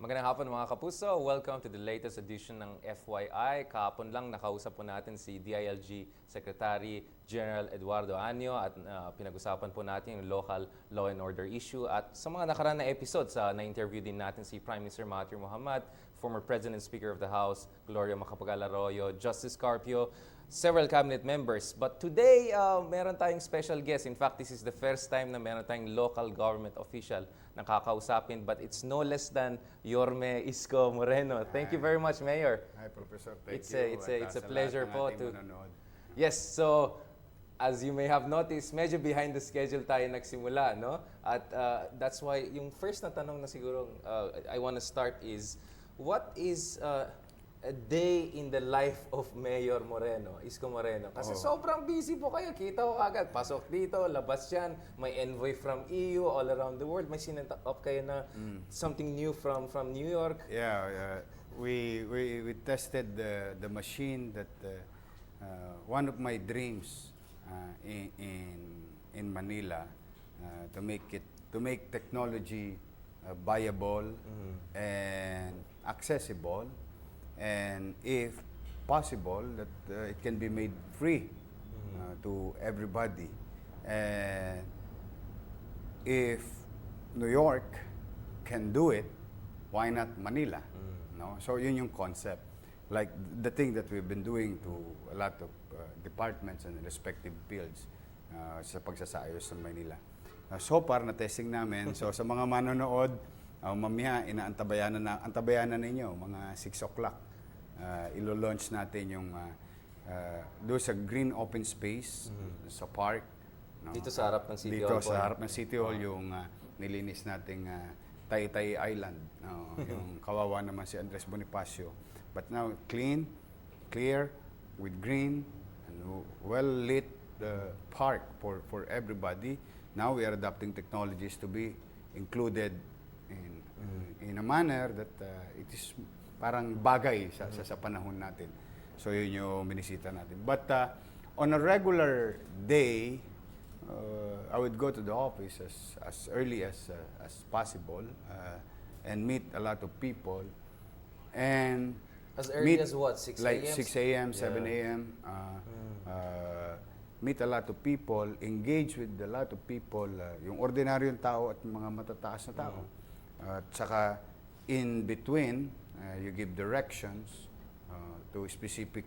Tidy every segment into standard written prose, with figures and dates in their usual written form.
Magandang hapon mga kapuso. Welcome to the latest edition ng FYI. Kahapon lang nakausap po natin si DILG Secretary General Eduardo Anyo at pinag-usapan po natin yung local law and order issue. At sa mga nakaraan na episodes, na-interview din natin si Prime Minister Mahathir Mohamad, former President and Speaker of the House, Gloria Macapagal-Arroyo, Justice Carpio, several cabinet members. But today, meron tayong special guest. In fact, this is the first time na meron tayong local government official na kakausapin. But it's no less than YORME Isko Moreno. Thank you very much, Mayor. Hi, Professor. Thank It's a pleasure po to... Manonood. Yes, so as you may have noticed, medyo behind the schedule tayo nagsimula, no? At that's why yung first na tanong na siguro I want to start is, what is a day in the life of Mayor Moreno, Isko Moreno? Kasi sobrang busy po kayo. Kita ko agad. Pasok dito, labas yan. May envoy from EU all around the world. May sinatap kayo na something new from New York. Yeah, we tested the machine that one of my dreams in Manila to make technology viable and accessible, and if possible that it can be made free to everybody. And if New York can do it, why not Manila? No? So yun yung concept. Like the thing that we've been doing to a lot of departments and respective fields sa pagsasaayos sa Manila. So far na testing namin. So sa mga manonood, mamaya antabayanan ninyo mga 6 o'clock. Ilo-launch natin yung doon sa green open space sa park. No? Dito sa harap ng City Hall. Dito sa harap ng City Hall yung nilinis nating Taytay Island. Yung kawawa naman si Andres Bonifacio. But now clean, clear, with green, and well-lit park for everybody. Now we are adopting technologies to be included in a manner that it is parang bagay sa panahon natin. So yun yung binisita natin. But on a regular day, I would go to the office as early as possible and meet a lot of people. And as early as what? 6 a.m.? Like 6 a.m., 7 a.m. Meet a lot of people, engage with a lot of people, yung ordinaryong tao at mga matataas na tao. At saka, in between, you give directions to specific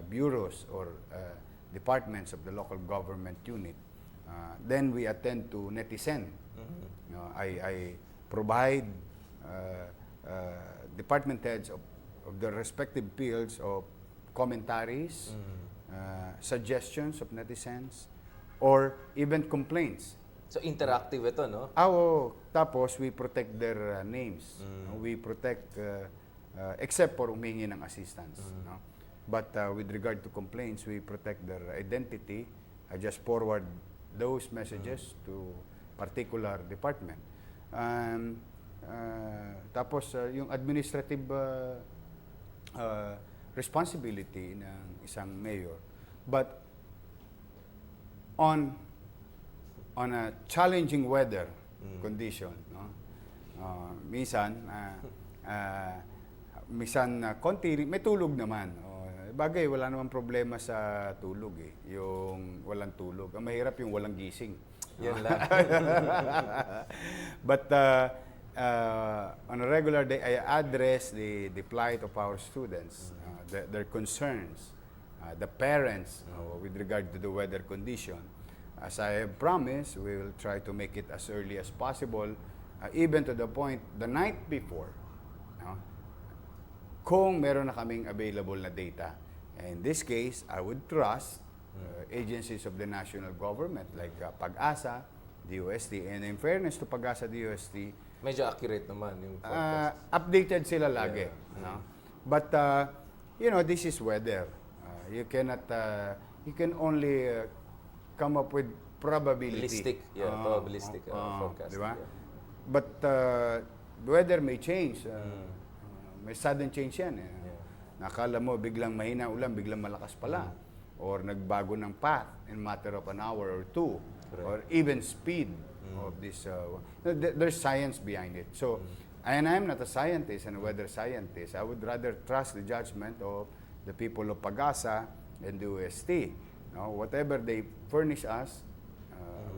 bureaus or departments of the local government unit. Then we attend to netizen. I provide department heads of the respective fields of commentaries, suggestions of netizens, or even complaints. So interactive ito, no? Tapos we protect their names. We protect, except for humingi ng assistance. No? But with regard to complaints, we protect their identity. I just forward those messages to particular department. Tapos yung administrative responsibility ng isang mayor. But on a challenging weather condition, no? Minsan konti, may tulog naman. Bagay, wala namang problema sa tulog eh. Yung walang tulog. Ang mahirap yung walang gising. Yan lang. But on a regular day, I address the plight of our students, their concerns, the parents with regard to the weather condition. As I have promised, we will try to make it as early as possible, even to the point the night before, kung meron na kaming available na data. In this case, I would trust agencies of the national government like PAG-ASA, DOST, and in fairness to PAG-ASA, DOST, medyo accurate naman yung forecast. Updated sila lagi. No? But, this is weather. You can only come up with probability. Probabilistic forecast. Diba? But weather may change. May sudden change yan. Nakala mo biglang mahina ulan, biglang malakas pala. Or nagbago ng path in matter of an hour or two. Correct. Or even speed of this. There's science behind it. So And I'm not a scientist and a weather scientist. I would rather trust the judgment of the people of Pagasa and the UST. No? Whatever they furnish us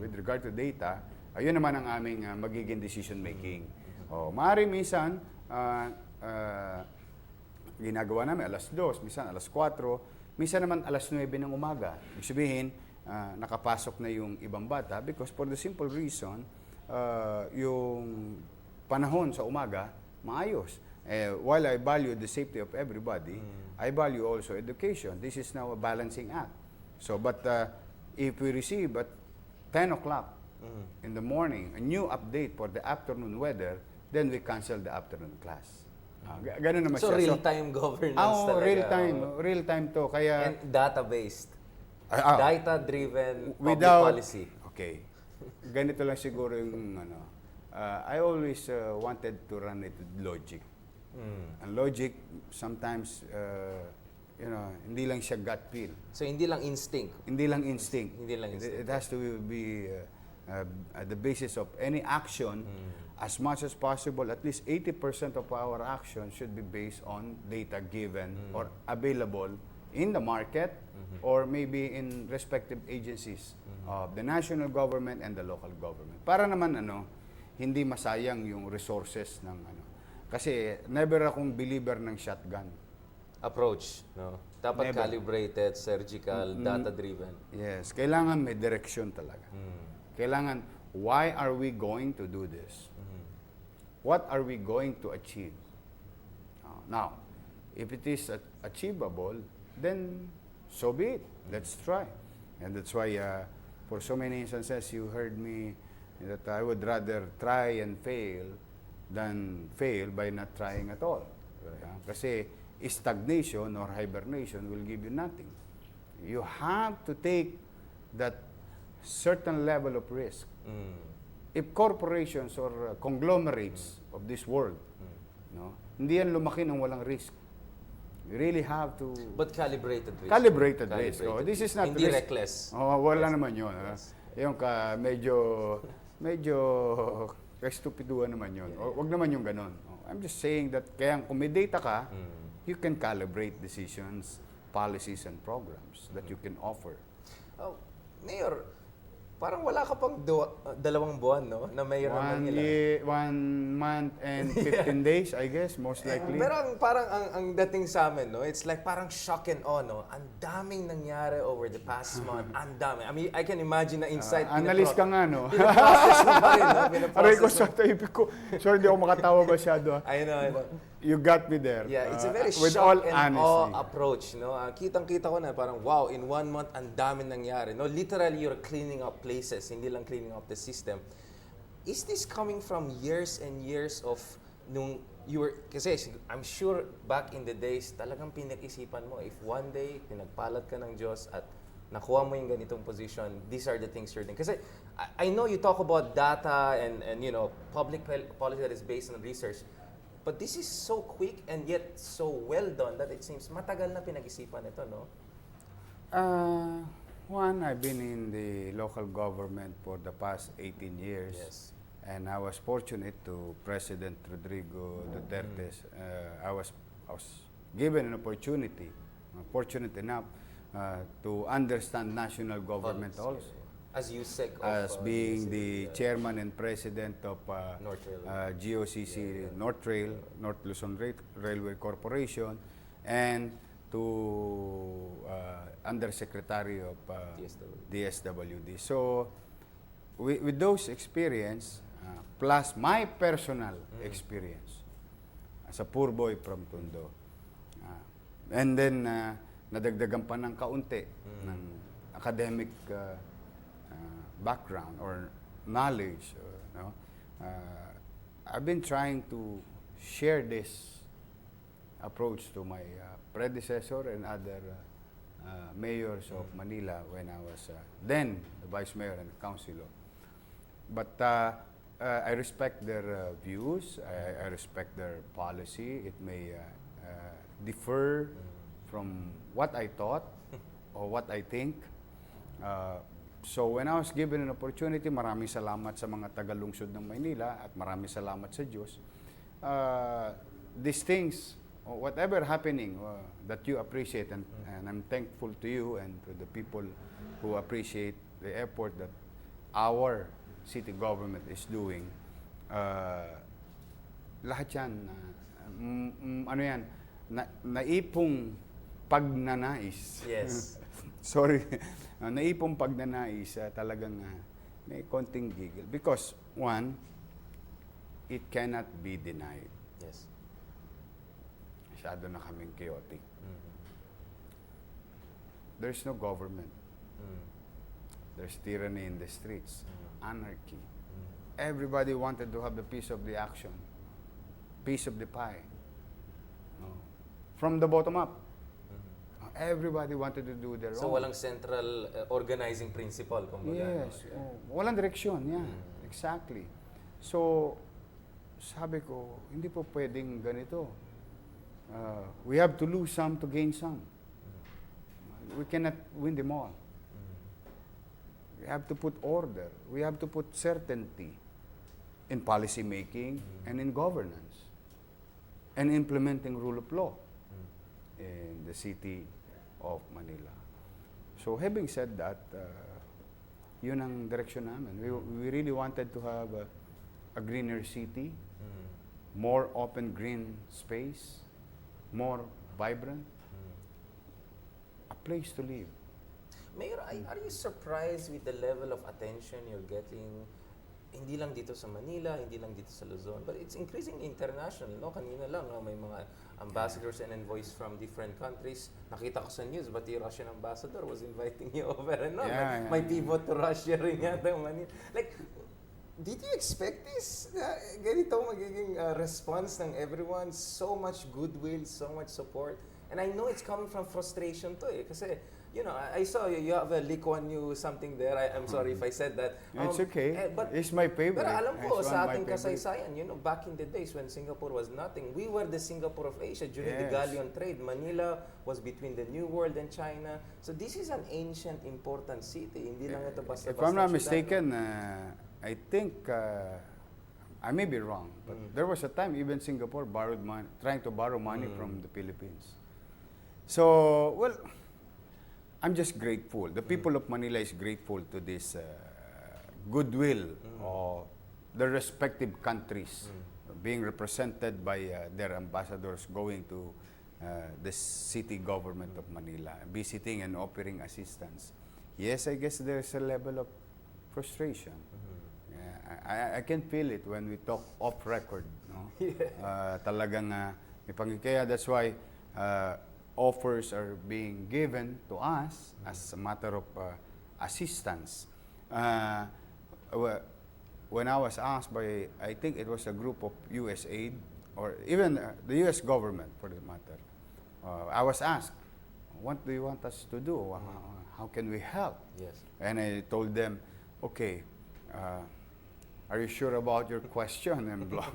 with regard to data, ayun naman ang aming magiging decision making. Maaari minsan, ginagawa namin alas 2, minsan alas 4, minsan naman alas 9 ng umaga. Ibig sabihin, nakapasok na yung ibang bata because for the simple reason, yung panahon sa umaga, maayos. While I value the safety of everybody, I value also education. This is now a balancing act. So, but if we receive at 10 o'clock in the morning a new update for the afternoon weather, then we cancel the afternoon class. Ganun naman So, siya. real-time governance talaga. Real-time to. Kaya, And data-based. Data-driven public policy. Okay. Ganito lang siguro yung I always wanted to run it with logic. And logic, sometimes, hindi lang siya gut feel. So, hindi lang instinct. Hindi lang instinct. Hindi lang instinct. It has to be at the basis of any action. As much as possible, at least 80% of our action should be based on data given or available in the market or maybe in respective agencies of the national government and the local government. Para naman hindi masayang yung resources ng Kasi never akong believer ng shotgun. Approach, no? Dapat Never. calibrated, surgical, data-driven. Yes, kailangan may direction talaga. Kailangan, why are we going to do this? What are we going to achieve? Now, if it is achievable, then so be it. Let's try. And that's why, for so many instances, you heard me that I would rather try and fail than fail by not trying at all. Kasi stagnation or hibernation will give you nothing. You have to take that certain level of risk. If corporations or conglomerates of this world, hindi yan lumaki ng walang risk. You really have to... But calibrated risk. Calibrated risk. This is not hindi risk. reckless. Wala naman yun. Yes. Yung medyo kastupiduhan naman yun. Wag naman yung ganon. I'm just saying that kaya kung may data ka, you can calibrate decisions, policies, and programs that you can offer. Mayor, parang wala ka pang 2 buwan, no? Na mayor ng Manila. 1 month and 15 days, I guess, most likely. Pero parang ang dating sa amin, no? It's like parang shock and awe, no? Ang daming nangyari over the past month. Ang dami. I mean, I can imagine na inside. Analyst ka nga, no? Pinaprocess mo pa rin, no? Aray ko sa taipik ko. Sorry, hindi ako makatawa masyado. I know. You got me there. Yeah, it's a very with shock all and honesty. awe approach, no? Kitang-kita ko na parang, wow, in 1 month, ang daming nangyari. No? Literally, you're cleaning up places, hindi lang cleaning up the system. Is this coming from years and years of nung you were, kasi I'm sure back in the days, talagang pinag-isipan mo, if one day, pinagpalat ka ng Diyos at nakuha mo yung ganitong position, these are the things you're doing. Kasi I know you talk about data and public policy that is based on research, but this is so quick and yet so well done that it seems matagal na pinag-isipan ito, no? One, I've been in the local government for the past 18 years. Yes. And I was fortunate to President Rodrigo Duterte's. I was given an opportunity, fortunate enough, to understand national government also. As you said, As being the chairman and president of North Rail. GOCC, North Rail, North Luzon Railway Corporation, and to undersecretary of DSWD. So, with those experience, plus my personal experience as a poor boy from Tondo, and then nadagdagan pa ng kaunti ng academic background or knowledge. I've been trying to share this approach to my predecessor and other mayors of Manila when I was then the vice mayor and councilor. But I respect their views. I respect their policy. It may differ from what I thought or what I think. So when I was given an opportunity, maraming salamat sa mga taga-lungsod ng Maynila at maraming salamat sa Diyos. these things, or whatever happening that you appreciate, and I'm thankful to you and to the people who appreciate the effort that our city government is doing. Lahat yan, ano yan, naipong pagnanais. Yes. Sorry. Naipong pagnanais, talagang may konting gigil. Because, one, it cannot be denied. Yes. Masyado na kaming chaotic. There's no government. There's tyranny in the streets. Anarchy. Everybody wanted to have a piece of the action. Piece of the pie. From the bottom up. Everybody wanted to do their own. So walang central organizing principle, kumbaga. Yes. Walang direksyon, yeah. Exactly. So, sabi ko, hindi po pwedeng ganito. We have to lose some to gain some. We cannot win them all. We have to put order. We have to put certainty in policy making and in governance and implementing rule of law in the city of Manila. So having said that, yun ang direksyon namin. We really wanted to have a greener city, more open green space, more vibrant, a place to live. Mayor, are you surprised with the level of attention you're getting? Hindi lang dito sa Manila, hindi lang dito sa Luzon, but it's increasing international, no? Kanina lang, no? May mga ambassadors and envoys from different countries. Nakita ko sa news, but the Russian ambassador was inviting you over, no? May pivot to Russia rin yata, Manila. Like, did you expect this? Ganito magiging response ng everyone, so much goodwill, so much support. And I know it's coming from frustration to kasi, you know, I saw you have a Lee Kuan Yew something there. I'm sorry if I said that. It's okay. But it's my favorite. Pero alam ko, It's sa one of ating my favorite. kasaysayan, you know, back in the days when Singapore was nothing, we were the Singapore of Asia during the Yes. galleon trade. Manila was between the New World and China. So this is an ancient, important city. Hindi lang ito basta-basta. If I'm not syudad, mistaken, I think, I may be wrong, but there was a time even Singapore trying to borrow money from the Philippines. So, well, I'm just grateful. The people of Manila is grateful to this goodwill of the respective countries being represented by their ambassadors going to the city government of Manila, visiting and offering assistance. Yes, I guess there's a level of frustration. I can feel it when we talk off record. No? Talagang may kaya that's why offers are being given to us as a matter of assistance. When I was asked by, I think it was a group of USAID, or even the US government for that matter, I was asked, what do you want us to do? How can we help? Yes. And I told them, okay, are you sure about your question? And blah.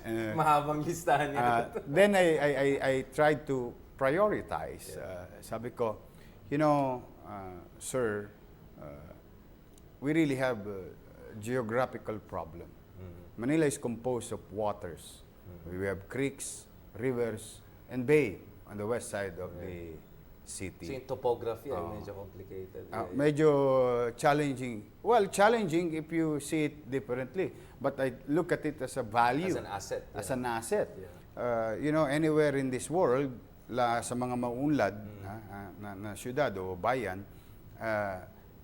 Mahabang listahan niya. Then I tried to prioritize. Sabi ko, you know, sir, we really have a geographical problem. Manila is composed of waters. We have creeks, rivers, and bay on the west side of the city. So yung topography ay medyo complicated. Medyo challenging. Well, challenging if you see it differently. But I look at it as a value. As an asset. As an asset. Yeah. You know, anywhere in this world, sa mga maunlad na syudad o bayan,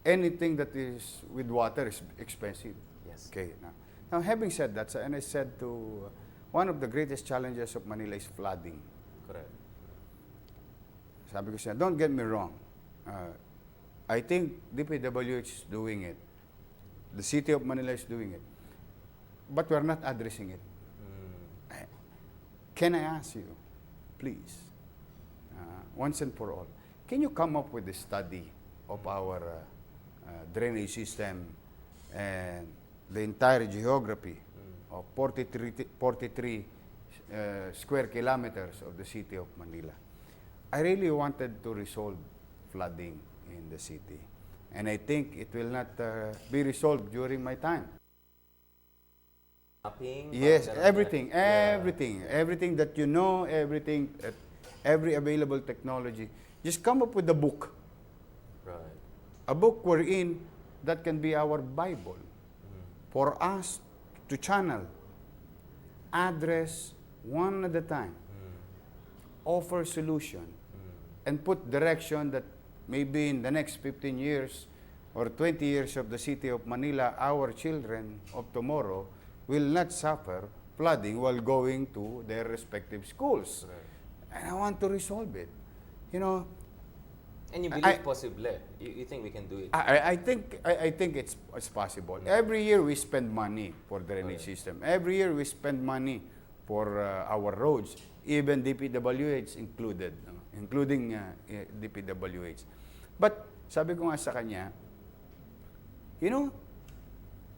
anything that is with water is expensive. Yes. Okay. Now, having said that, and I said to one of the greatest challenges of Manila is flooding. Correct. Sabi ko siya, don't get me wrong. I think DPWH is doing it. The city of Manila is doing it. But we're not addressing it. Can I ask you, please, once and for all, can you come up with a study of our drainage system and the entire geography of 43 square kilometers of the city of Manila? I really wanted to resolve flooding in the city. And I think it will not be resolved during my time. Mapping? Yes, Parang ganun, everything, yeah. everything that you know, every available technology. Just come up with a book. Right. A book wherein that can be our Bible for us to channel, address one at a time, offer solution, and put direction that maybe in the next 15 years or 20 years of the city of Manila, our children of tomorrow will not suffer flooding while going to their respective schools. Right. And I want to resolve it. You know, And you believe possible? You think we can do it? I think it's possible. Every year we spend money for drainage system. Every year we spend money for our roads, even DPWH included, no? Including DPWH. But sabi ko nga sa kanya, you know,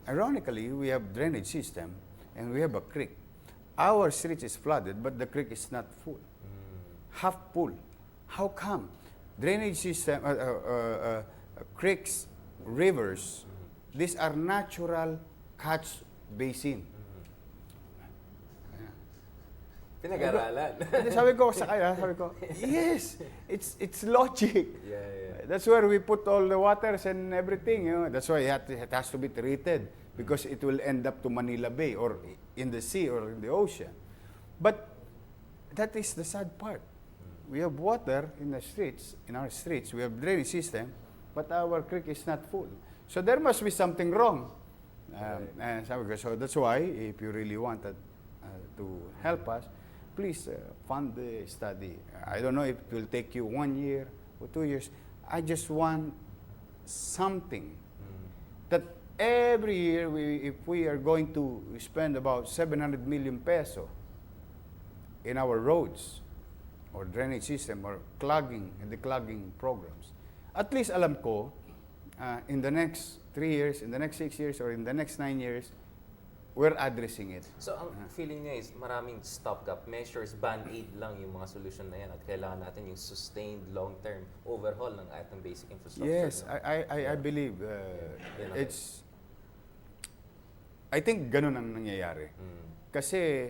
ironically, we have drainage system and we have a creek. Our street is flooded, but the creek is not full, half full. How come? Drainage system, creeks, rivers, these are natural catch basin. Pinag-aralan. Sabi ko sa kanya, yes, it's logic. Yeah. That's where we put all the waters and everything. You know? That's why it has to be treated because it will end up to Manila Bay or in the sea or in the ocean. But that is the sad part. We have water in the streets, in our streets. We have drainage system, but our creek is not full. So there must be something wrong. And so that's why, if you really wanted to help us, please fund the study. I don't know if it will take you 1 year or 2 years. I just want something that every year, if we are going to spend about 700 million peso in our roads, or drainage system, or clogging, and declogging programs. At least alam ko, in the next 3 years, in the next 6 years, or in the next 9 years, we're addressing it. So, ang feeling niya is maraming stopgap measures, band-aid lang yung mga solution na yan at kailangan natin yung sustained long-term overhaul ng ating basic infrastructure. Yes, no? I believe I think ganun ang nangyayari. Kasi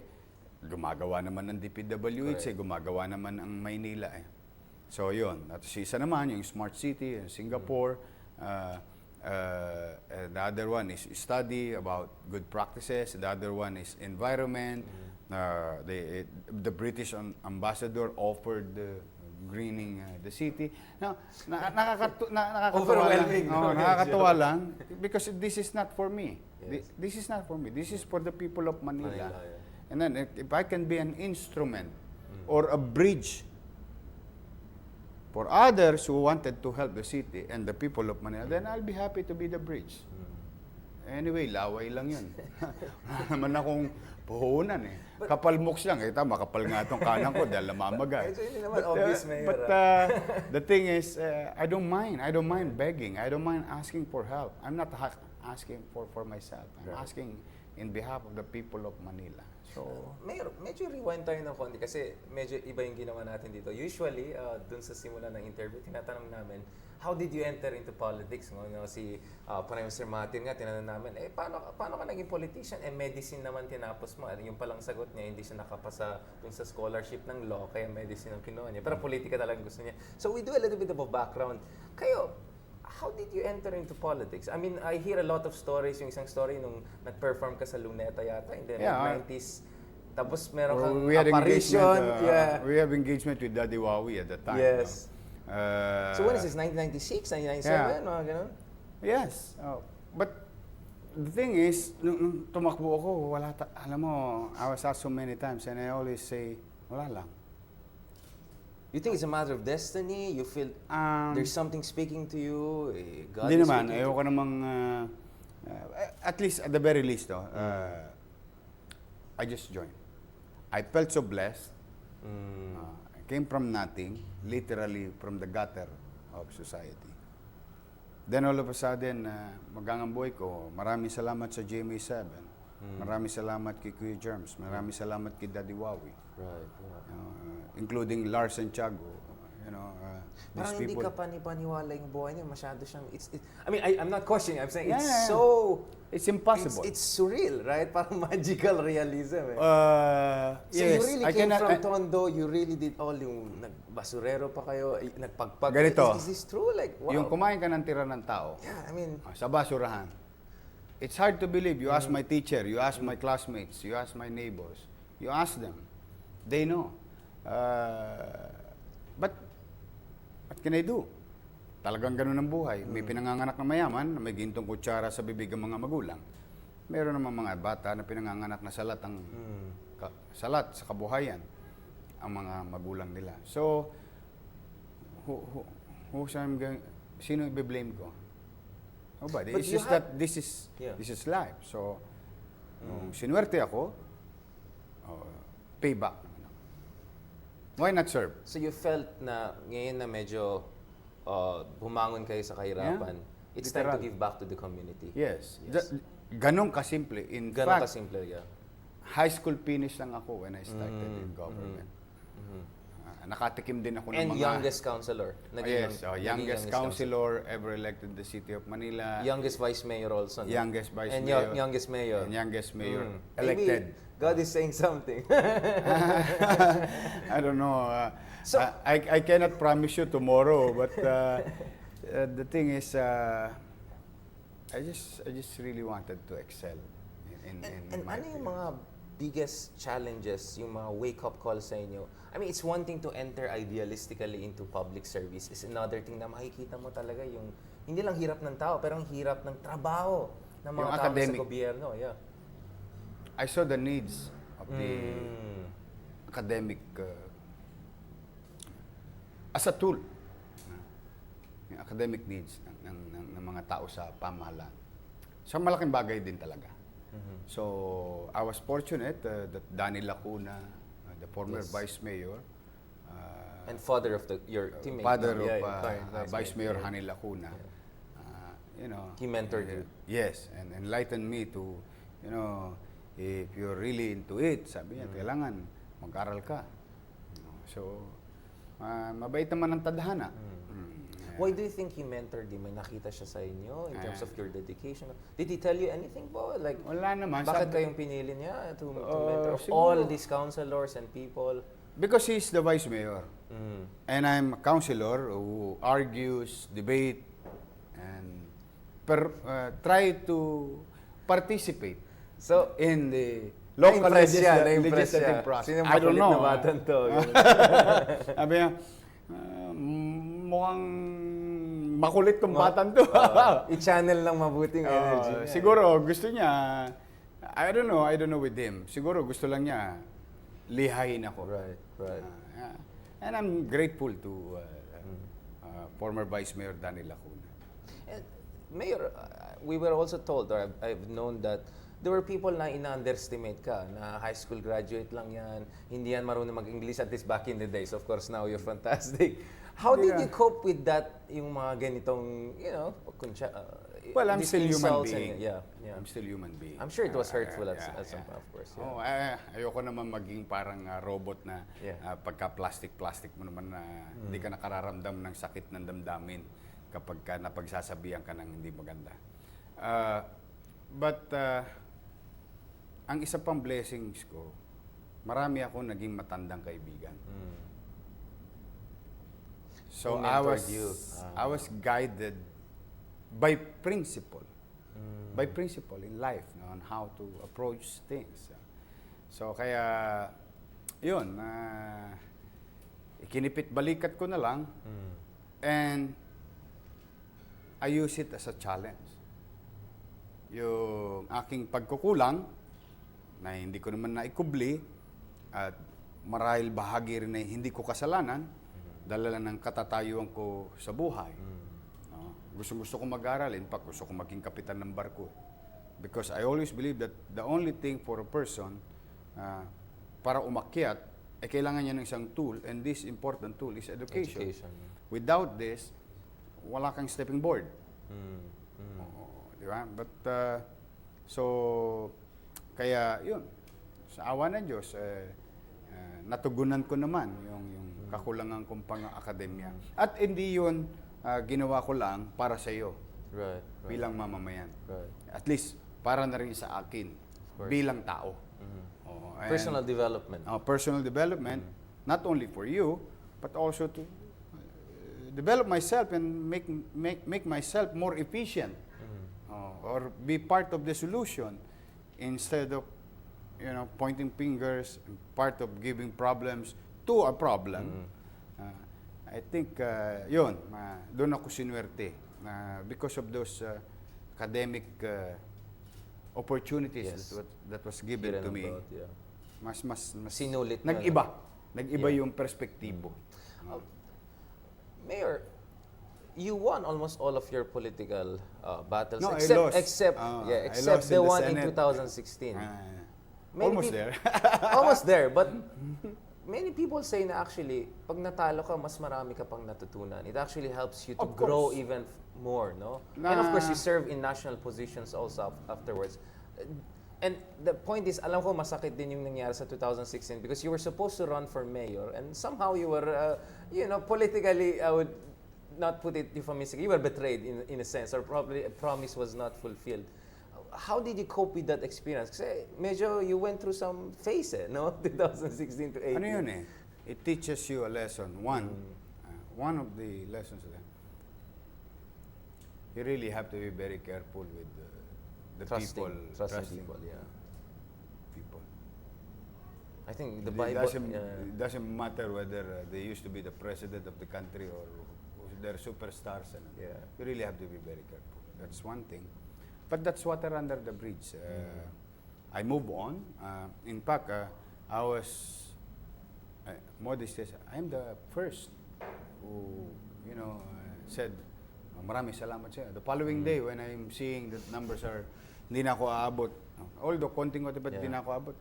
gumagawa naman ng DPWH, gumagawa naman ang Maynila. So yun, at isa naman yung Smart City in Singapore. The other one is study about good practices. The other one is environment. The British ambassador offered greening the city. Now, nakakatuwa lang. Nakakatuwa lang because this is not for me. Yes. This is not for me. This is for the people of Manila. Yeah. And then if I can be an instrument or a bridge for others who wanted to help the city and the people of Manila, then I'll be happy to be the bridge. Anyway, laway lang yun. Wala naman akong puhunan eh. Kapal mooks lang. Tama, kapal nga itong kanan ko dahil namamaga. But the thing is, I don't mind. I don't mind begging. I don't mind asking for help. I'm not asking for myself. I'm asking in behalf of the people of Manila. So, medyo rewind tayo ng konti kasi medyo iba yung ginawa natin dito. Usually, dun sa simula ng interview, tinatanong namin, how did you enter into politics? No, si Prime Minister Martin nga, tinanong namin, paano ka naging politician? Medicine naman tinapos mo. Yung palang sagot niya, hindi siya nakapasa dun sa scholarship ng law, kaya medicine ang kinuha niya. Pero politika talagang gusto niya. So, we do a little bit of a background. Kayo, how did you enter into politics? I mean, I hear a lot of stories. Yung isang story nung nag-perform ka sa Luneta yata in the 90s. Tapos meron kang apparition. We have engagement with Daddy Wawi at that time. Yes. So when is this? 1996? 1997? Mga ganun? Yes. But the thing is, nung tumakbo ako, alam mo, I was asked so many times and I always say, wala lang. You think it's a matter of destiny? You feel there's something speaking to you? God Hindi is naman. speaking Ayoko namang, at least, at the very least, I just joined. I felt so blessed. I came from nothing, literally from the gutter of society. Then all of a sudden, magangang buhay ko, maraming salamat sa GMA 7. Maraming salamat kay Kuya Germs. Maraming salamat kay Daddy Wawi. Right. Including Lars and Tiago. these Parang hindi people. ka paniwala yung buhay niya. Masyado siyang, I mean, I'm not questioning. I'm saying it's Yeah. so... It's impossible. It's surreal, right? Parang magical realism. Eh. So yes, you really I came cannot- from Tondo, you really did all yung nagbasurero pa kayo, nagpagpag. Ganito. Is this true? Like, wow. Yung kumain ka ng tira ng tao, Yeah, I mean, sa basurahan. It's hard to believe. You ask my teacher, you ask my classmates, you ask my neighbors, you ask them. They know. But what can I do? Talagang ganun ang buhay. May pinanganganak na mayaman, may gintong kutsara sa bibig ng mga magulang. Meron naman mga bata na pinanganganak na salat salat sa kabuhayan ang mga magulang nila. So, sino i-blame ko? Nobody. But It's you just that this is life. So, nung sinuwerte ako, payback naman ako. Why not serve? so you felt na ngayon na medyo bumangon kayo sa kahirapan, it's time to Literal. give back to the community. Yes. Ganon kasimple. In Ganun fact, kasimple, yeah. high school finish lang ako when I started in government. Nakatikim din ako ng And mga... youngest counselor. Yes, naging youngest counselor ever elected in the city of Manila. Youngest vice mayor also. No? Youngest vice and mayor. youngest mayor. And youngest mayor Maybe elected. God is saying something. I don't know. So- I cannot promise you tomorrow, but the thing is, I just really wanted to excel in And my ano yung field. mga biggest challenges, yung mga wake-up calls sa inyo? I mean, it's one thing to enter idealistically into public service. It's another thing na makikita mo talaga yung, hindi lang hirap ng tao, pero ang hirap ng trabaho ng mga Yung tao sa academic. gobyerno. Yeah. I saw the needs of the academic as a tool. Yung academic needs ng mga tao sa pamahalaan. So malaking bagay din talaga. So I was fortunate that Danny Lacuna, the former Yes. vice mayor, And father of your teammate. father no? of Yeah, Vice Mayor yeah. Hani Lacuna, He mentored you. Yes, and enlightened me to, if you're really into it, sabi niya, kailangan mag-aral ka. So, mabait naman ang tadhana. Why do you think he mentored you? May nakita siya sa inyo in terms of your dedication? Did he tell you anything po? Like, Wala naman. bakit Sabi- kayong pinili niya to mentor siguro- all these counselors and people? Because he's the vice mayor. And I'm a counselor who argues, debate, and try to participate So, in the local na-impress siya, na-impress legislative siya. process. Sino I don't makulit know. na batang to? Sabi niya, mukhang makulit tong batang to. I-channel lang mabuting energy niya. Siguro gusto niya, I don't know with him. Siguro gusto lang niya lihain ako. Right. Yeah. And I'm grateful to former Vice Mayor Danny Lacuna. And Mayor, we were also told, or I've known that there were people na ina-underestimate ka, na high school graduate lang yan, hindi yan marunong mag-English, at least back in the days. Of course, now you're fantastic. How did you cope with that, yung mga ganitong, Well, I'm these still human insults being. yeah. I'm still human being. I'm sure it was hurtful at Yeah, some point, of course. Yeah. Oh, ayoko naman maging parang robot na pagka plastic mo naman na hindi ka nakararamdam ng sakit ng damdamin kapag ka napagsasabihan ka ng hindi maganda. But ang isa pang blessings ko, marami ako naging matandang kaibigan. So Who I mentored you? was guided by principle. By principle in life, on how to approach things. So kaya yun, ikinipit balikat ko na lang and I use it as a challenge. Yung aking pagkukulang na hindi ko naman naikubli at marahil bahagi rin na hindi ko kasalanan, dala lang ng katatayuan ko sa buhay. Gusto ko mag-aral. In fact, gusto ko maging kapitan ng barko. Because I always believe that the only thing for a person para umakyat, ay kailangan niya ng isang tool, and this important tool is education. Without this, wala kang stepping board. Di ba? But, so, kaya yun, sa awa ng Diyos, natugunan ko naman yung kakulangan kong pang-akademya. At hindi yun ginawa ko lang para sa iyo Right. bilang mamamayan. Right. At least, para na rin sa akin course. bilang tao. Oo, and, Personal development. personal development, not only for you, but also to develop myself and make myself more efficient, or be part of the solution instead of pointing fingers, part of giving problems to a problem. I think yun, doon ako sinwerte because of those academic opportunities that was given to me. Mas Sinulit nag-iba yung perspektibo. Mayor, you won almost all of your political battles, No, I except lost. except I except lost the in the one in Senate. 2016. Many Almost peop- there. Almost there, but many people say na actually, pag natalo ka, mas marami ka pang natutunan. It actually helps you to Of grow course. even more, no? And of course, you serve in national positions also afterwards. And the point is, alam ko masakit din yung nangyari sa 2016 because you were supposed to run for mayor and somehow you were, politically, I would not put it euphemistically, you were betrayed in a sense, or probably a promise was not fulfilled. How did you cope with that experience? Kasi medyo you went through some phase, no? 2016 to 18. Ano yun eh? It teaches you a lesson. One of the lessons that you really have to be very careful with the Trusting trusting people, yeah. people. I think the It Bible... it doesn't matter whether they used to be the president of the country or they're superstars. You really have to be very careful. That's one thing. But that's water under the bridge. I move on. In fact, I was modest. I'm the first who, said, maraming salamat sa'yo. The following day, when I'm seeing that numbers are, hindi na ako aabot. Although, konting-konti, but hindi na ako aabot.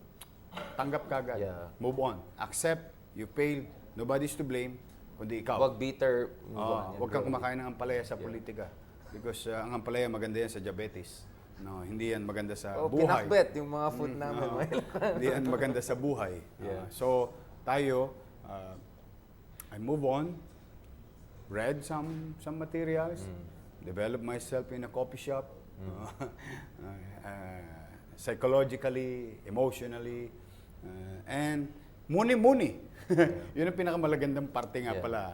Tanggap kagad. Yeah. Move on. Accept. You failed. Nobody's to blame, kundi ikaw. Wag bitter, move on. Huwag kang kumakain ng ampalaya sa politika. Because ang ampalaya maganda yan sa diabetes. No, hindi yan maganda sa buhay. Pinakbet yung mga food namin. Hindi yan maganda sa buhay. So, tayo, I move on, read some materials, develop myself in a coffee shop, psychologically, emotionally, and muni-muni. Yun ang pinakamalagandang parte nga pala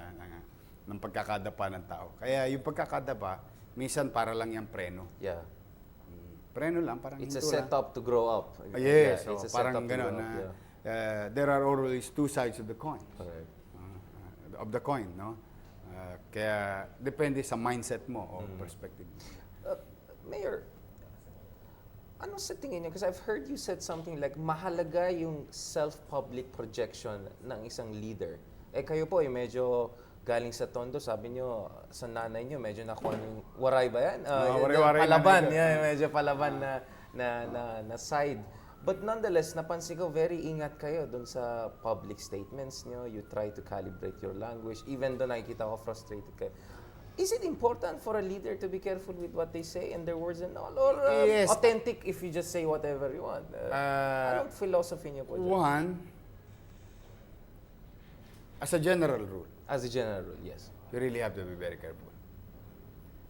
ng pagkakadapa ng tao. Kaya yung pagkakadapa, minsan para lang yung preno. Yeah. Preno lang, parang It's a hinto lang. setup to grow up. Yes, Yeah, so it's a parang setup to gano'n grow na up, there are always two sides of the coin. Correct. Of the coin, no? Kaya depende sa mindset mo o perspective mo. Mayor, ano sa tingin niyo? Because I've heard you said something like mahalaga yung self-public projection ng isang leader. Kayo po, medyo galing sa Tondo, sabi nyo, sa nanay nyo, medyo nakuha yung waray ba yan? Waray-waray palaban, na medyo palaban na side. But nonetheless, napansin ko, very ingat kayo dun sa public statements nyo. You try to calibrate your language. Even though nakikita ko frustrated kayo. Is it important for a leader to be careful with what they say and their words and all? Or Yes. authentic if you just say whatever you want? Anong philosophy niyo po dyan? One, as a general rule, As a general rule, yes. you really have to be very careful.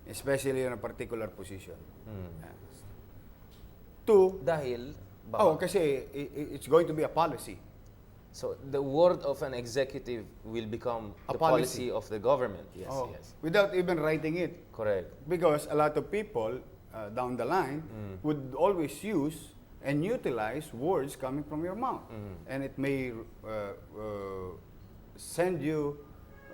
Especially in a particular position. Two, Dahil, kasi it's going to be a policy. so the word of an executive will become A the policy. policy of the government. Yes, yes. Without even writing it. Correct. Because a lot of people down the line would always use and utilize words coming from your mouth. And it may send you,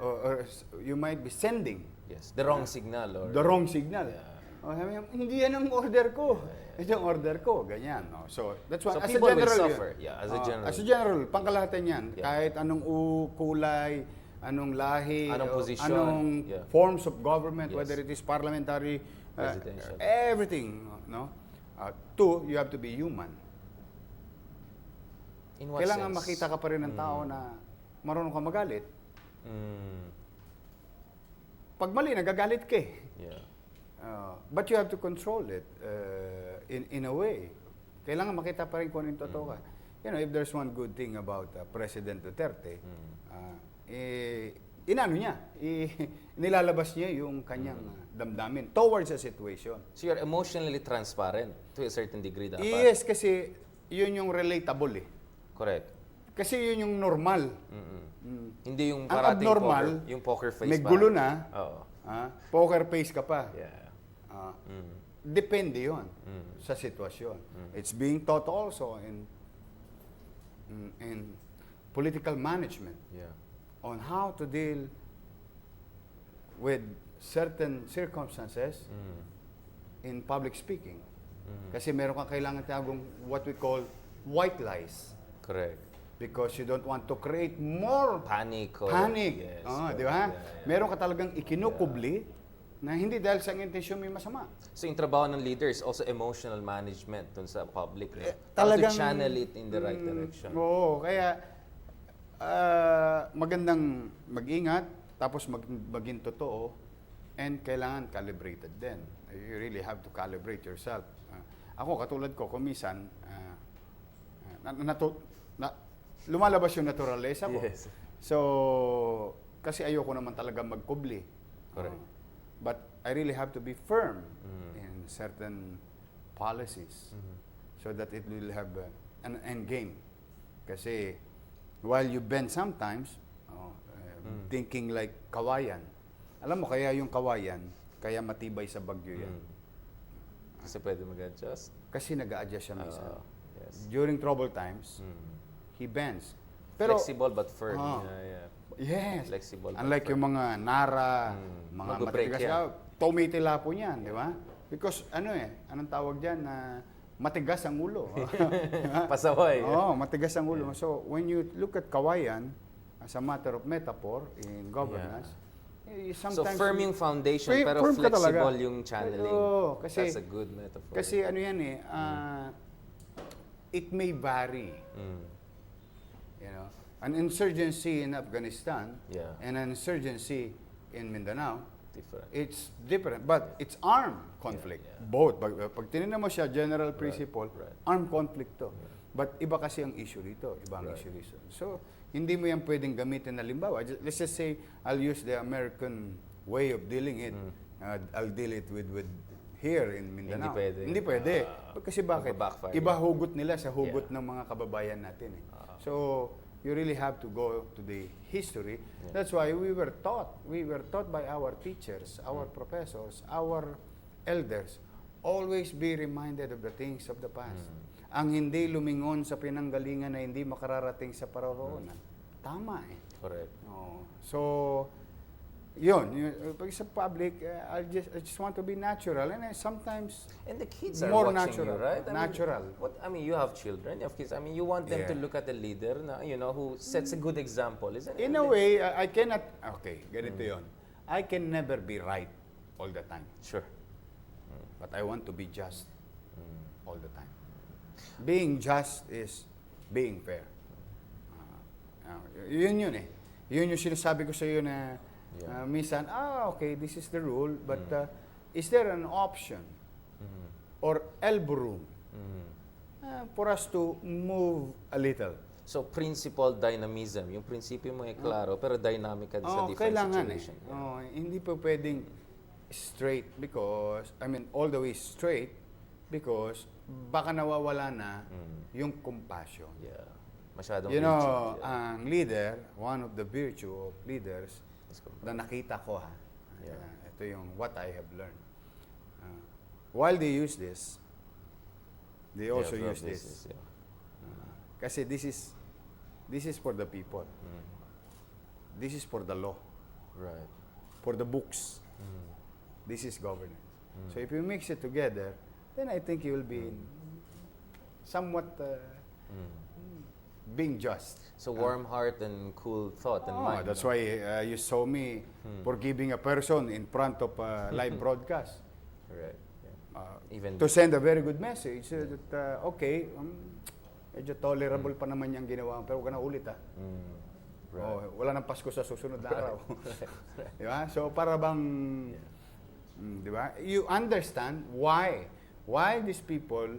or you might be sending Yes. The wrong signal or the wrong signal. Sabi niya, hindi yan ang order ko. Ito ang order ko. Ganyan. No? So, that's why, So as a people will general, suffer. Yeah, as a general. As a general, pangkalahatan yan. Yeah. Kahit anong kulay, anong lahi, Anong o position. anong Yeah. forms of government, Yes. whether it is parliamentary, Presidential. everything. No? Two, you have to be human. In what Kailangan sense? makita ka pa rin ng tao na marunong ka magalit. Pag mali, nagagalit ka eh. Yeah. But you have to control it in a way. Kailangan makita pa rin kung anong totoo ka. If there's one good thing about President Duterte, inano niya, nilalabas niya yung kanyang damdamin towards a situation. So you're emotionally transparent to a certain degree dapat. Yes, kasi yun yung relatable eh. Correct. Kasi yun yung normal. Hindi yung Ang parating abnormal, yung poker face may pa. gulo na, Oo. poker face ka pa. Yeah. Depende yun sa sitwasyon. It's being taught also in political management Yeah. on how to deal with certain circumstances in public speaking. Kasi meron kang kailangan tawagong what we call white lies. Correct. Because you don't want to create more Panic. panic. Yes, Di ba? Meron ka talagang ikinukubli na hindi dahil sa intensyon may masama. So yung trabaho ng leader is also emotional management dun sa public. No? Talagang How to channel it in the right direction. Oo, kaya magandang mag-ingat, tapos maging totoo, and kailangan calibrated din. You really have to calibrate yourself. Ako, katulad ko, kumisan, lumalabas yung naturalesa ko. Yes. So, kasi ayoko naman talaga magkubli. Correct. But I really have to be firm in certain policies so that it will have an end game. Kasi while you bend sometimes, thinking like kawayan. Alam mo, kaya yung kawayan, kaya matibay sa bagyo yan. Kasi pwede mag-adjust. Kasi nag-a-adjust siya minsan. Yes. During trouble times, he bends. Pero, Flexible but firm. yes. Flexible. Unlike yung mga nara, mga Mag-break matigas yan. tumitila po niyan, di ba? Because anong tawag diyan na matigas ang ulo. Pasaway. Matigas ang ulo. So when you look at kawayan as a matter of metaphor in governance, sometimes So firm yung foundation pero firm ka talaga. flexible yung channeling. Kasi, that's a good metaphor. Kasi ano yan it may vary. You know, an insurgency in Afghanistan and an insurgency in Mindanao, different. it's different, but it's armed conflict. Both. Pag tinignan mo siya, general principle, armed conflict to. But iba kasi ang issue dito, iba ang issue dito. So, hindi mo yan pwedeng gamitin na limbawa. Let's just say, I'll use the American way of dealing it. I'll deal it with here in Mindanao. Hindi pwede. Hindi pwede. Kasi bakit? Magbabackfire. Iba hugot nila sa hugot ng mga kababayan natin. So, you really have to go to the history. That's why we were taught by our teachers, our professors, our elders, always be reminded of the things of the past. Ang hindi lumingon sa pinanggalingan na hindi makararating sa paroroonan. Tama eh. Correct. So, yun, pag sa public, I just want to be natural, and sometimes And the kids are more watching natural, you, right? natural. You have children, you have kids. You want them to look at the leader na, who sets a good example, isn't it? In a way, I cannot, ganito yun. I can never be right all the time. Sure. But I want to be just all the time. Being just is being fair. Yun eh. Yun yung sinasabi ko sa iyo na minsan, okay, this is the rule, but is there an option or elbow room for us to move a little? So, principle dynamism. Yung prinsipyo mo ay klaro, pero dynamic ka sa different kailangan situation. Hindi pa pwedeng straight because, all the way straight because baka nawawala na yung compassion. Yeah. Masyadong rigid. Ang leader, one of the virtue of leaders na nakita ko ito yung what I have learned. While they use this, they also use this. Kasi this is for the people. This is for the law. Right. For the books. This is governance. So if you mix it together, then I think you will be somewhat being just. So warm heart and cool thought and mind. That's why you saw me forgiving a person in front of a live broadcast. Right. Even To send a very good message that, okay, medyo tolerable pa naman yung ginawa, pero huwag ka na ulit Right. Wala nang Pasko sa susunod na araw. Di ba? So para bang, di ba? You understand why these people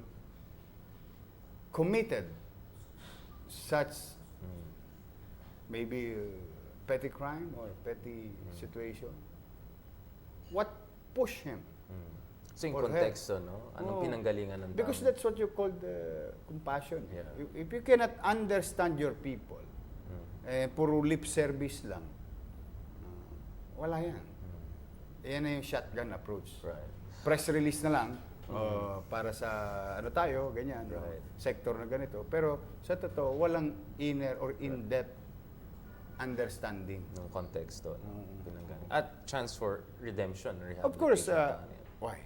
committed such maybe petty crime or petty situation. What pushed him? So yung For konteksto, no? Anong Oo. pinanggalingan ng Because tao? that's what you call the compassion. Yeah. If you cannot understand your people, puro lip service lang, wala yan. Yan na yung shotgun approach. Right. Press release na lang para sa ano tayo, ganyan, Right. sector na ganito. Pero sa totoo, walang inner or in-depth understanding. Ng konteksto, no? Pinanggalingan. At chance for redemption, rehabilitation. Of course, tama yan. why?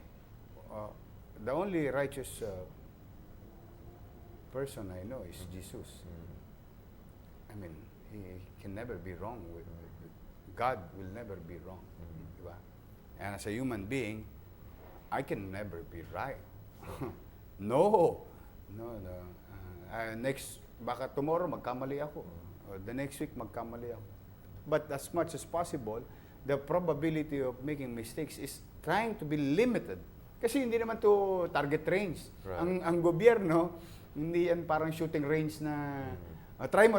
The only righteous person I know is Jesus. I mean, he can never be wrong. God will never be wrong. Diba? And as a human being, I can never be right. No. Baka tomorrow magkamali ako. Or the next week magkamali ako. But as much as possible, the probability of making mistakes is trying to be limited. Kasi hindi naman to target range. Right. Ang gobyerno, hindi yan parang shooting range na try mo,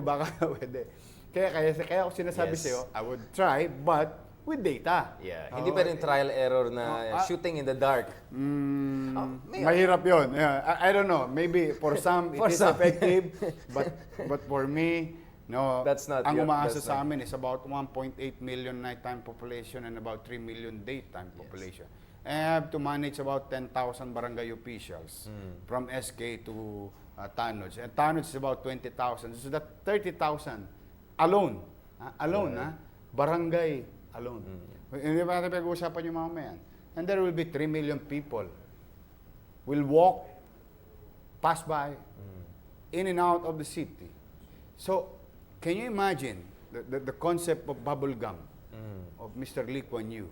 baka pwede. Kaya ako sinasabi Yes. sa'yo, I would try, but with data. Yeah. Hindi pa rin trial error na shooting in the dark. Mahirap yun. Yeah. I don't know. Maybe for some it For is some. effective, but for me, no. That's not ang yun. umaasa That's sa not- amin is about 1.8 million nighttime population and about 3 million daytime population. And I have to manage about 10,000 barangay officials from SK to Tanods. And Tanods is about 20,000. So that 30,000 alone. Barangay alone. Hindi ba natin pag-uusapan yung mga mayan? And there will be 3 million people will walk, pass by, in and out of the city. So, can you imagine the concept of bubble gum of Mr. Lee Kuan Yew?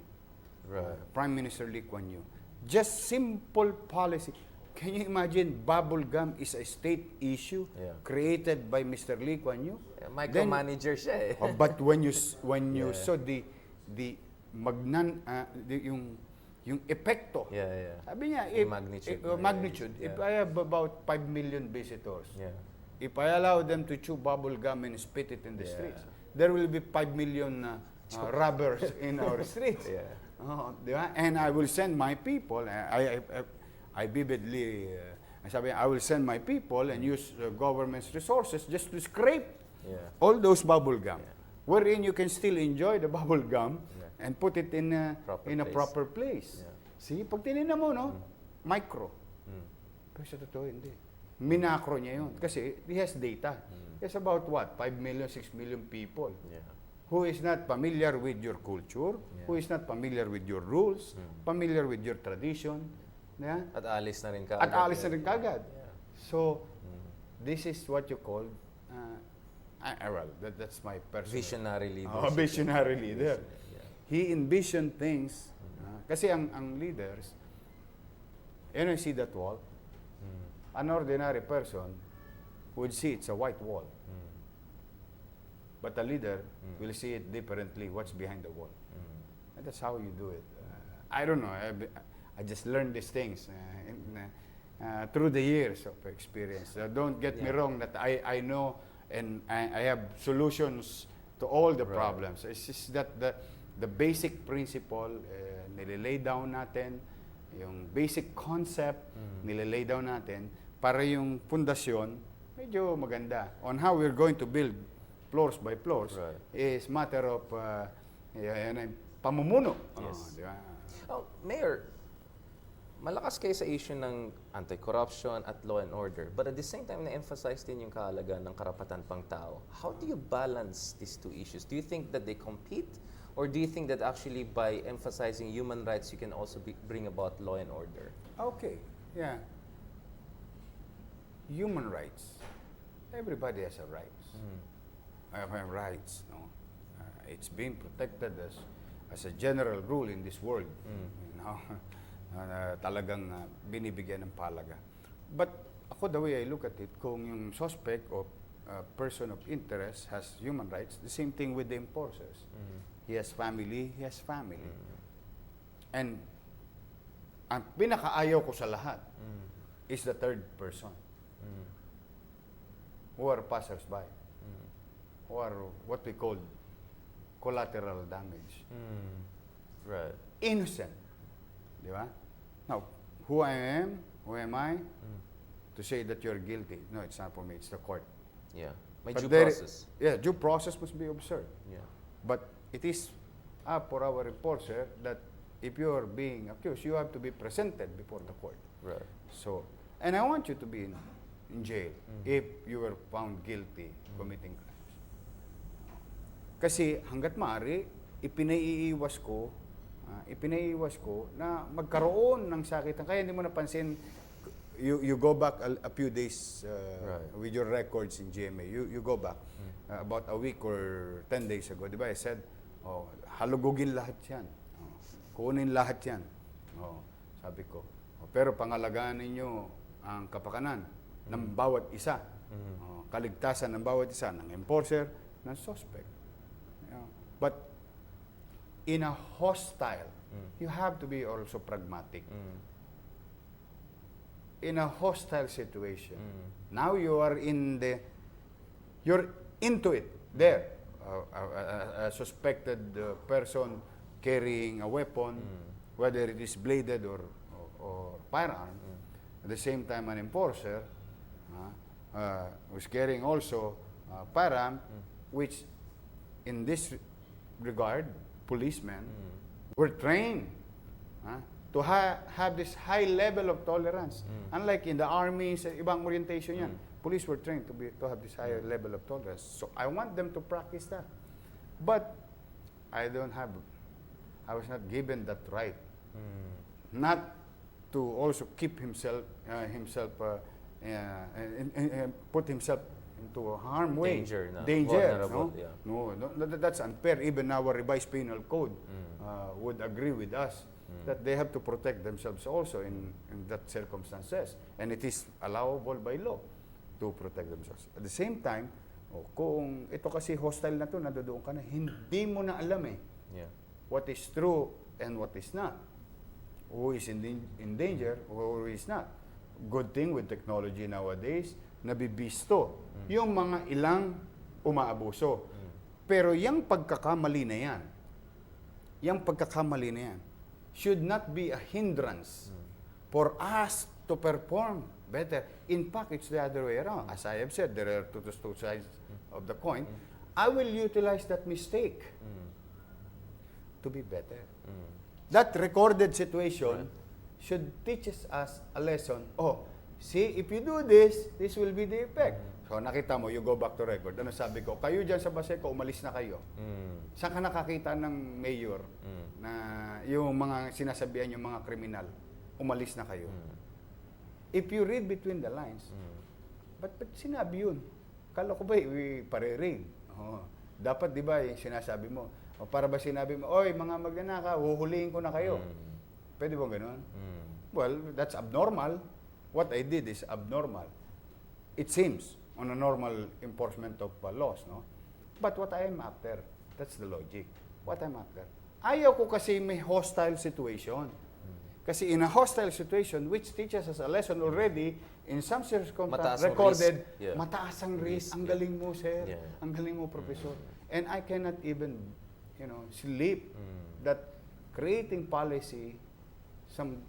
Right. Prime Minister Lee Kuan Yew. Just simple policy. Can you imagine bubble gum is a state issue created by Mr. Lee Kuan Yew? Micromanager siya eh. But when you saw yung epekto. Sabi niya, magnitude. Yeah. If I have about 5 million visitors, Yeah. if I allow them to chew bubble gum and spit it in the streets, there will be 5 million robbers in our streets. Di ba? And I will send my people, I vividly, sabi, I will send my people and use government's resources just to scrape all those bubble gum, wherein you can still enjoy the bubble gum and put it in a proper place. See, pag tinignan mo, no? Micro. Pero sa totoo, hindi. Minacro niya yun. Kasi he has data. It's about what? 5 million, 6 million people. Who is not familiar with your culture, who is not familiar with your rules, familiar with your tradition. At alis na rin ka. At alis na rin kagad. So, this is what you call, that's my personal... Visionary leader. Visionary leader. He envisioned things. Kasi ang leaders, you see that wall? An ordinary person would see it's a white wall. But a leader will see it differently, what's behind the wall. And that's how you do it. I don't know. I just learned these things through the years of experience. Don't get me wrong that I know and I have solutions to all the problems. It's just that the basic principle, nililay down natin, yung basic concept, nililay down natin, para yung pundasyon, medyo maganda. On how we're going to build floors by floors is matter of pamumuno. Di ba? Mayor, malakas kayo sa issue ng anti-corruption at law and order, but at the same time, na-emphasize din yung kahalagaan ng karapatan pang tao. How do you balance these two issues? Do you think that they compete? Or do you think that actually by emphasizing human rights, you can also bring about law and order? Okay, yeah. Human rights. Everybody has a rights. I have rights. No? It's being protected as a general rule in this world. You know? Talagang binibigyan ng palaga. But ako, the way I look at it, kung yung suspect or person of interest has human rights, the same thing with the enforcers. He has family, he has family. And ang pinakaayaw ko sa lahat is the third person. Who are passers-by. Who are what we call collateral damage. Right. Innocent. Di ba? Now, who am I to say that you're guilty? No, it's not for me, it's the court. Yeah. May But due there- process. Yeah, due process must be observed. Yeah. But it is up for our enforcer that if you are being accused, you have to be presented before the court. Right. So, and I want you to be in jail if you were found guilty committing crimes. Kasi hanggat maaari, ipinaiiwas ko na magkaroon ng sakitan. Kaya hindi mo napansin, you go back a few days Right. with your records in GMA. You go back about a week or 10 days ago. Di ba? I said, halugugin lahat yan. Kunin lahat yan. Sabi ko. Pero pangalagaan ninyo ang kapakanan ng bawat isa. Kaligtasan ng bawat isa, ng enforcer, ng suspect. But in a hostile, you have to be also pragmatic. In a hostile situation, now you're into it there. A suspected person carrying a weapon, whether it is bladed or firearm. At the same time, an enforcer who's carrying also firearm, which in this regard, policemen were trained to have this high level of tolerance. Unlike in the army, sa ibang orientation yan, police were trained to have this higher level of tolerance. So I want them to practice that. But I was not given that right. Not to also keep himself put himself into a harm way. Danger. No? Yeah. No, that's unfair. Even our revised penal code would agree with us that they have to protect themselves also in that circumstances. And it is allowable by law to protect themselves. At the same time, kung ito kasi hostile na to, nandoon ka na, hindi mo na alam what is true and what is not. Who is in danger, who is not. Good thing with technology nowadays, nabibisto yung mga ilang umaabuso. Pero yung pagkakamali na yan, should not be a hindrance for us to perform better. In fact, it's the other way around. As I have said, there are two sides of the coin. I will utilize that mistake to be better. That recorded situation should teach us a lesson. See, if you do this will be the effect. So nakita mo, you go back to record. Ano sabi ko? Kayo dyan sa Baseco, umalis na kayo. Saan ka nakakita ng mayor na yung mga sinasabihan yung mga kriminal, umalis na kayo? If you read between the lines, but sinabi yun? Kala ko ba, pare-read? Dapat di ba yung sinasabi mo? O para ba sinabi mo, oy, mga magnanakaw, huhulihin ko na kayo. Pwede ba ganun? Well, that's abnormal. What I did is abnormal. It seems on a normal enforcement of laws, no? But what I am after, that's the logic. What I'm after. Ayaw ko kasi may hostile situation. Kasi in a hostile situation, which teaches us a lesson already, in some circumstances recorded, mataas ang risk. Ang galing mo, sir. Ang galing mo, professor. And I cannot even, sleep that creating policy,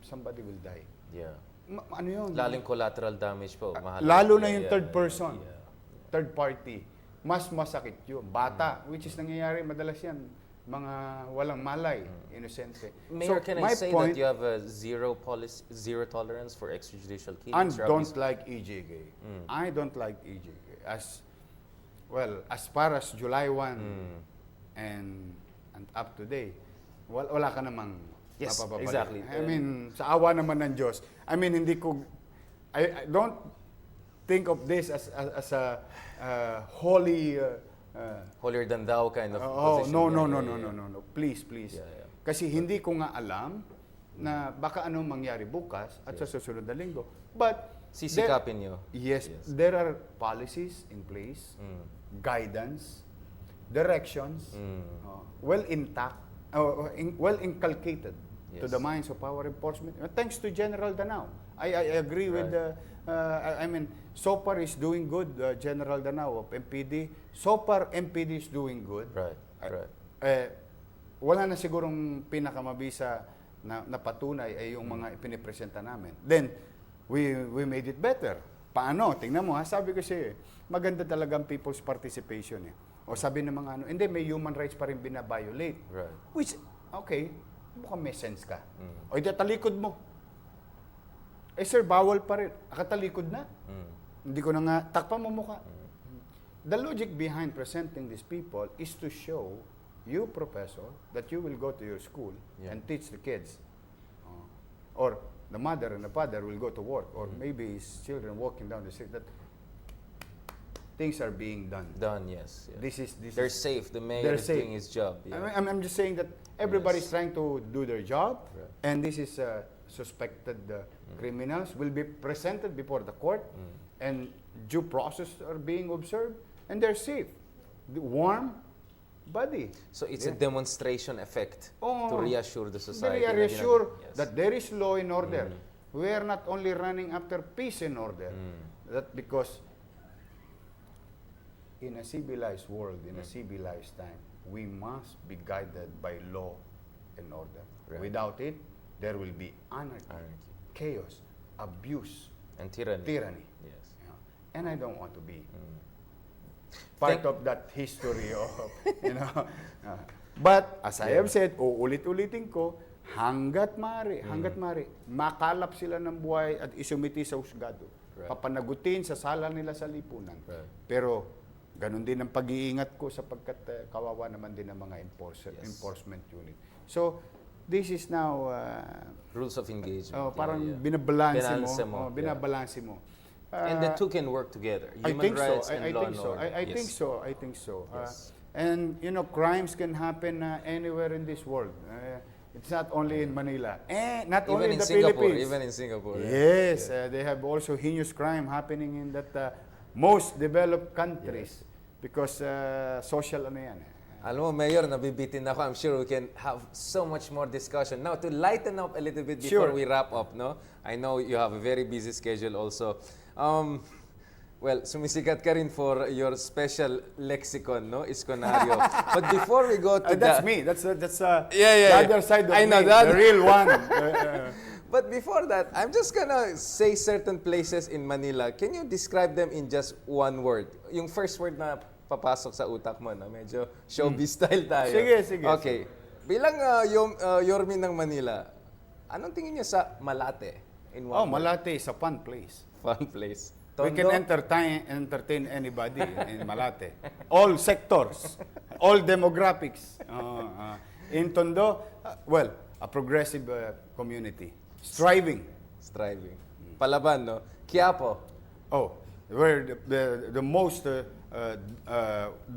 somebody will die. Yeah. Ano yun? Laling collateral damage po. Mahal Lalo na yung third person, third party. Mas masakit yun. Bata, which is nangyayari, madalas yan, mga walang malay, inosente. Mayor, can I say that you have a zero tolerance for extrajudicial killings? I don't like EJK. I don't like EJK. As far as July 1 and up to date, wala ka namang mapapabalik. Exactly. I mean, sa awa naman ng Diyos. I mean, I don't think of this as a holy... holier than thou kind of position. No. Please. Yeah. Kasi hindi ko nga alam na baka anong mangyari bukas at sa susunod na linggo. But sisikapin nyo. Yes, there are policies in place, guidance, directions, well intact, well inculcated to the minds of our enforcement. Thanks to General Danao. I agree with so far is doing good, General Danao of MPD. So far, MPD is doing good. Right. wala na sigurong pinakamabisa na patunay ay yung mga ipinipresenta namin. Then, we made it better. Paano? Tingnan mo ha, sabi ko siya maganda talagang people's participation O sabi ng mga hindi, may human rights pa rin binabiolate. Right. Which, okay, mukhang may sense ka. O hindi, talikod mo. Sir, bawal pa rin. Akatalikod na. Hindi ko na nga, takpan mo mukha. The logic behind presenting these people is to show you, professor, that you will go to your school and teach the kids. Or the mother and the father will go to work. Or maybe his children walking down the street. That things are being done. Yes. They're safe. The mayor is doing his job. Yeah. I'm just saying that everybody's trying to do their job. Right. And this is suspected criminals will be presented before the court. And due process are being observed. And they're safe. The warm body. So it's a demonstration effect to reassure the society. They reassure that there is law and order. We are not only running after peace and order. That because in a civilized world, in a civilized time, we must be guided by law and order. Right. Without it, there will be anarchy, chaos, abuse, and tyranny. Yes. Yeah. And I don't want to be part of that history of, But, as I have said, uulit-ulitin ko, hanggat maaari, makalap sila ng buhay at isumiti sa husgado. Right. Papanagutin sa sala nila sa lipunan. Right. Pero, ganun din ang pag-iingat ko sapagkat kawawa naman din ng mga enforcement unit. So, this is now rules of engagement. Parang binabalanse mo. Binabalanse mo. And the two can work together. Human rights and law and order. I think so. Yes. And crimes can happen anywhere in this world. It's not only in Manila. Not even only in the Singapore, Philippines. Even in Singapore. Yes, they have also heinous crime happening in that most developed countries. Because social yan. Alam mo, Mayor, nabibitin ako. I'm sure we can have so much more discussion. Now, to lighten up a little bit before we wrap up, no? I know you have a very busy schedule also. Well, sumisikat ka rin for your special lexicon, no? Iskonario. But before we go to that's me. That's the other side of me. The real one. But before that, I'm just gonna say certain places in Manila. Can you describe them in just one word? Yung first word na papasok sa utak mo, no? Medyo showbiz style tayo. Sige. Okay. Bilang YORME ng Manila, anong tingin niyo sa Malate? In one word? Malate is a fun place. Fun place. We can entertain anybody in Malate. All sectors, all demographics. In Tondo, a progressive community. Striving. Palaban, no? Quiapo. We're the most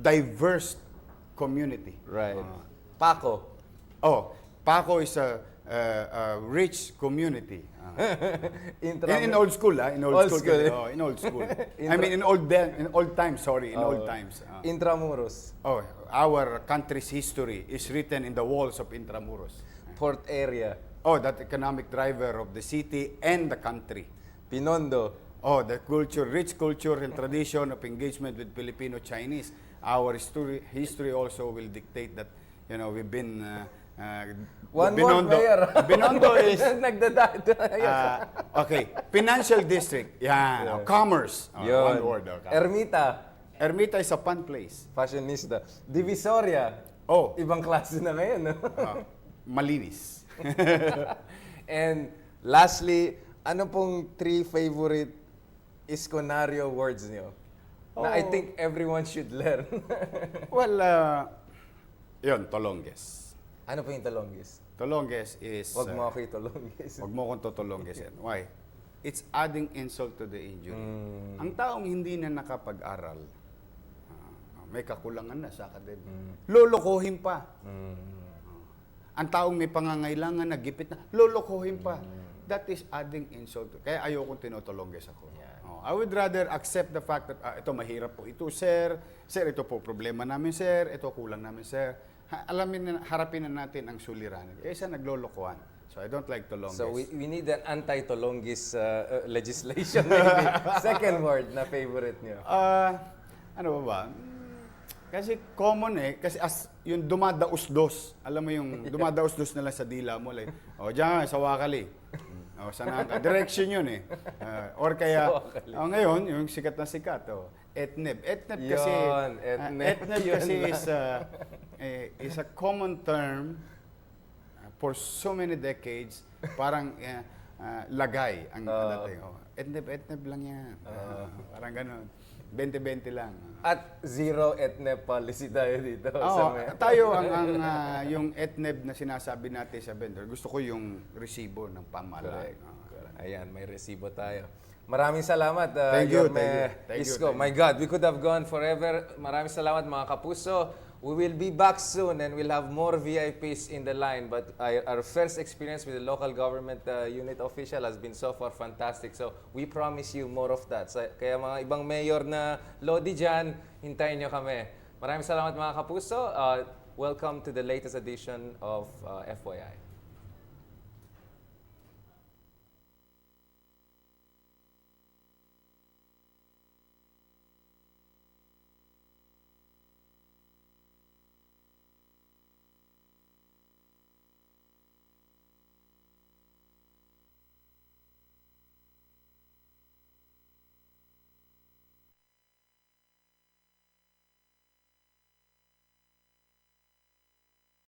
diverse community. Right. Paco. Paco is a rich community. In old school, In old school. I mean, in old times. Intramuros. Our country's history is written in the walls of Intramuros. Port area. That economic driver of the city and the country. Pinondo. The rich culture and tradition of engagement with Filipino-Chinese. Our history also will dictate that, we've been... One more, Mayor. Binondo is... Okay. Financial district. Commerce. One word. Ermita is a fun place. Fashionista. Divisoria. Ibang klase na ngayon, no? Malinis. And lastly, ano pong 3 favorite Iskonario words niyo? Na I think everyone should learn. Yun, Tolonges. Ano po yung Tolonges? Tolonges is... Wag mo ako itolonges. Wag mo akong tutolongesin. Why? It's adding insult to the injury. Ang taong hindi na nakapag-aral, may kakulangan na sa academic. Lolokohin pa. Ang taong may pangangailangan na gipit na, lolokohin pa. That is adding insult. Kaya ayokong tinutolonges ako. I would rather accept the fact that ito mahirap po ito, sir. Sir, ito po problema namin, sir. Ito kulang namin, sir. Harapin na natin ang suliranin. Kaysa naglolokohan. So I don't like tolonges. So we need an anti-tolongis legislation maybe. Second word na favorite niyo. Ano ba? Kasi common kasi yung dumadaos-dos. Alam mo yung dumadaos-dos na lang sa dila mo. Like, diyan, sa wakali. Saan ka? Direction yun eh. Or kaya, ngayon, yung sikat na sikat. Etneb. Etneb kasi, Yun, etneb. etneb Yun kasi lang. is a common term for so many decades. Parang lagay ang dating. Etneb lang yan. Parang ganun. 20-20 lang. At zero etneb policy tayo dito. Tayo yung etneb na sinasabi natin sa vendor, gusto ko yung resibo ng pamahalaan. Ayan, may resibo tayo. Maraming salamat, Thank you, Yorme thank you. Isko. My God, we could have gone forever. Maraming salamat mga kapuso. We will be back soon and we'll have more VIPs in the line. But our first experience with the local government unit official has been so far fantastic. So we promise you more of that. Kaya mga ibang mayor na Lodi dyan, hintayin nyo kami. Maraming salamat mga kapuso. Welcome to the latest edition of FYI.